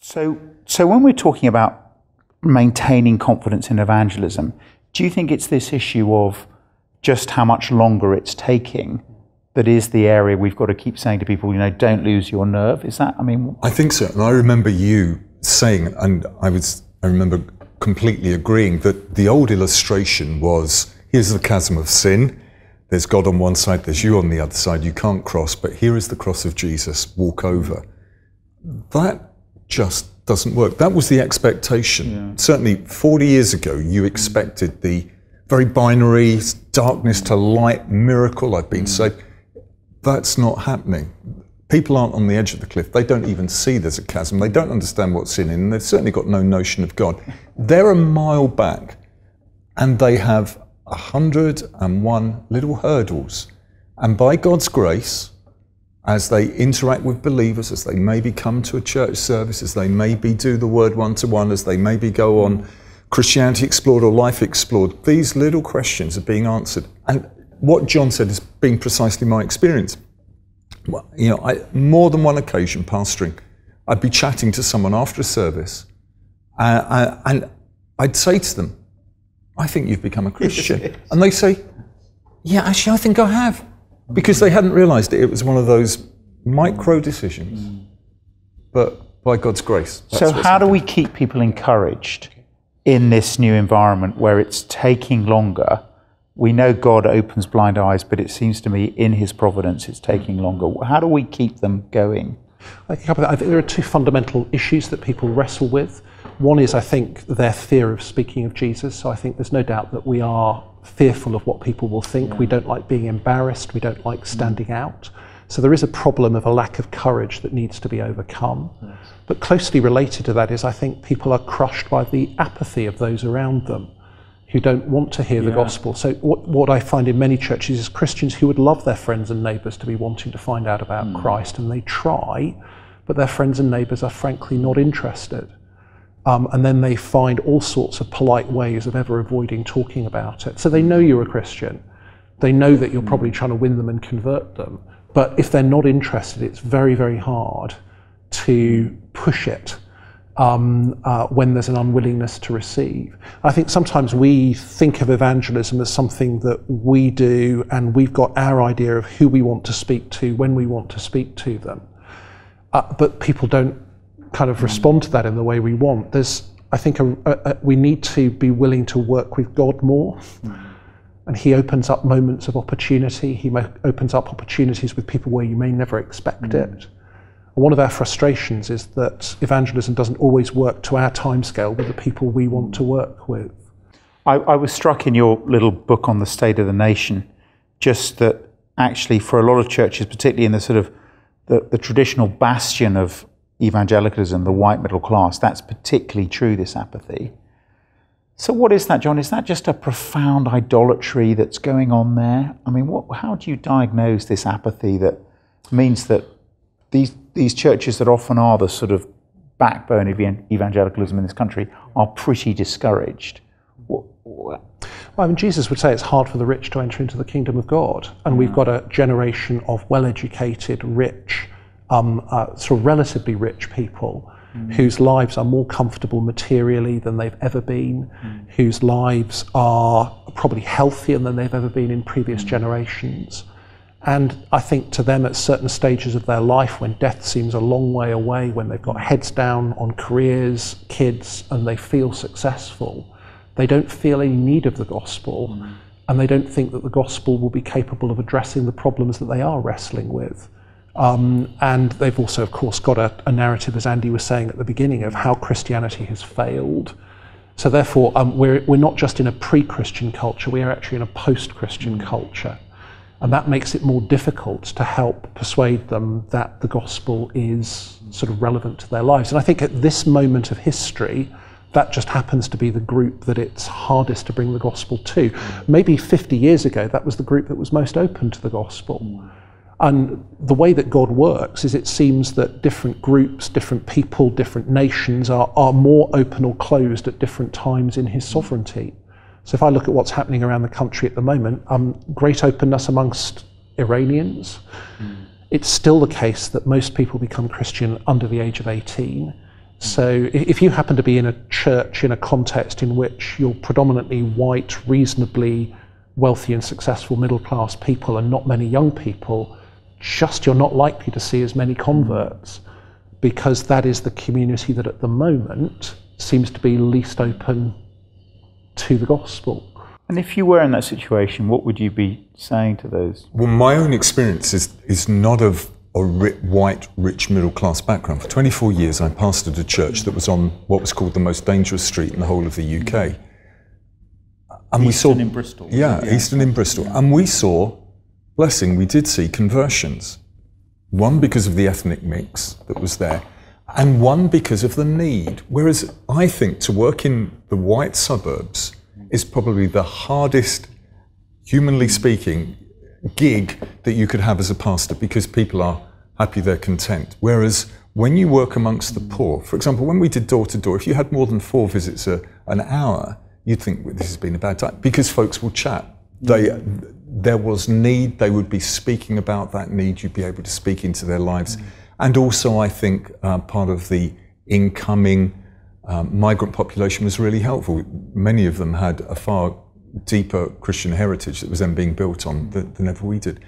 So when we're talking about maintaining confidence in evangelism, do you think it's this issue of just how much longer it's taking that is the area we've got to keep saying to people, don't lose your nerve? Is that, I think so. And I remember you saying, and I remember completely agreeing, that the old illustration was, here's the chasm of sin. There's God on one side, there's you on the other side. You can't cross, but here is the cross of Jesus. Walk over. That just doesn't work. That was the expectation. Yeah. Certainly 40 years ago, you expected the very binary, darkness to light, miracle, I've been saved. That's not happening. People aren't on the edge of the cliff. They don't even see there's a chasm. They don't understand what sin is, and they've certainly got no notion of God. They're a mile back, and they have 101 little hurdles. And by God's grace, as they interact with believers, as they maybe come to a church service, as they maybe do the Word one-to-one, as they maybe go on Christianity Explored or Life Explored, these little questions are being answered. And what John said has been precisely my experience. More than one occasion pastoring, I'd be chatting to someone after a service, and I'd say to them, I think you've become a Christian. And they say, yeah, actually, I think I have. Because they hadn't realised it. It was one of those micro decisions. But by God's grace. So how do we keep people encouraged in this new environment where it's taking longer? We know God opens blind eyes, but it seems to me in his providence it's taking longer. How do we keep them going? I think there are two fundamental issues that people wrestle with. One is, I think, their fear of speaking of Jesus. So I think there's no doubt that we are fearful of what people will think. Yeah. We don't like being embarrassed. We don't like standing out. So there is a problem of a lack of courage that needs to be overcome. Yes. But closely related to that is, I think people are crushed by the apathy of those around them who don't want to hear the gospel. So what I find in many churches is Christians who would love their friends and neighbours to be wanting to find out about Christ, and they try, but their friends and neighbours are frankly not interested. And then they find all sorts of polite ways of ever avoiding talking about it. So they know you're a Christian. They know that you're probably trying to win them and convert them. But if they're not interested, it's very, very hard to push it when there's an unwillingness to receive. I think sometimes we think of evangelism as something that we do, and we've got our idea of who we want to speak to when we want to speak to them. But people don't kind of respond to that in the way we want. I think we need to be willing to work with God more. And he opens up moments of opportunity. He opens up opportunities with people where you may never expect it. One of our frustrations is that evangelism doesn't always work to our timescale with the people we want to work with. I was struck in your little book on the state of the nation, just that actually for a lot of churches, particularly in the sort of the traditional bastion of evangelicalism, the white middle class, that's particularly true, this apathy. So what is that, John? Is that just a profound idolatry that's going on there? How do you diagnose this apathy that means that these churches that often are the sort of backbone of evangelicalism in this country are pretty discouraged? Jesus would say it's hard for the rich to enter into the kingdom of God. And we've got a generation of well-educated, rich, sort of relatively rich people whose lives are more comfortable materially than they've ever been, whose lives are probably healthier than they've ever been in previous generations. And I think to them at certain stages of their life, when death seems a long way away, when they've got heads down on careers, kids, and they feel successful, they don't feel any need of the gospel, and they don't think that the gospel will be capable of addressing the problems that they are wrestling with. And they've also, of course, got a narrative, as Andy was saying at the beginning, of how Christianity has failed. So therefore, we're not just in a pre-Christian culture, we are actually in a post-Christian culture. And that makes it more difficult to help persuade them that the gospel is sort of relevant to their lives. And I think at this moment of history, that just happens to be the group that it's hardest to bring the gospel to. Maybe 50 years ago, that was the group that was most open to the gospel. And the way that God works is it seems that different groups, different people, different nations are more open or closed at different times in his sovereignty. So if I look at what's happening around the country at the moment, great openness amongst Iranians. It's still the case that most people become Christian under the age of 18. So if you happen to be in a church in a context in which you're predominantly white, reasonably wealthy and successful middle class people and not many young people, you're not likely to see as many converts, because that is the community that at the moment seems to be least open to the gospel. And if you were in that situation, what would you be saying to those? Well, my own experience is not of a white, rich, middle-class background. For 24 years, I pastored a church that was on what was called the most dangerous street in the whole of the UK. And Easton in Bristol. Yeah, Easton in Bristol. And we saw, blessing, we did see conversions. One because of the ethnic mix that was there, and one because of the need. Whereas I think to work in the white suburbs is probably the hardest, humanly speaking, gig that you could have as a pastor, because people are happy, they're content. Whereas when you work amongst the poor, for example, when we did door to door, if you had more than 4 visits an hour, you'd think, well, this has been a bad time, because folks will chat. There was need, they would be speaking about that need, you'd be able to speak into their lives. And also I think part of the incoming migrant population was really helpful. Many of them had a far deeper Christian heritage that was then being built on than ever we did.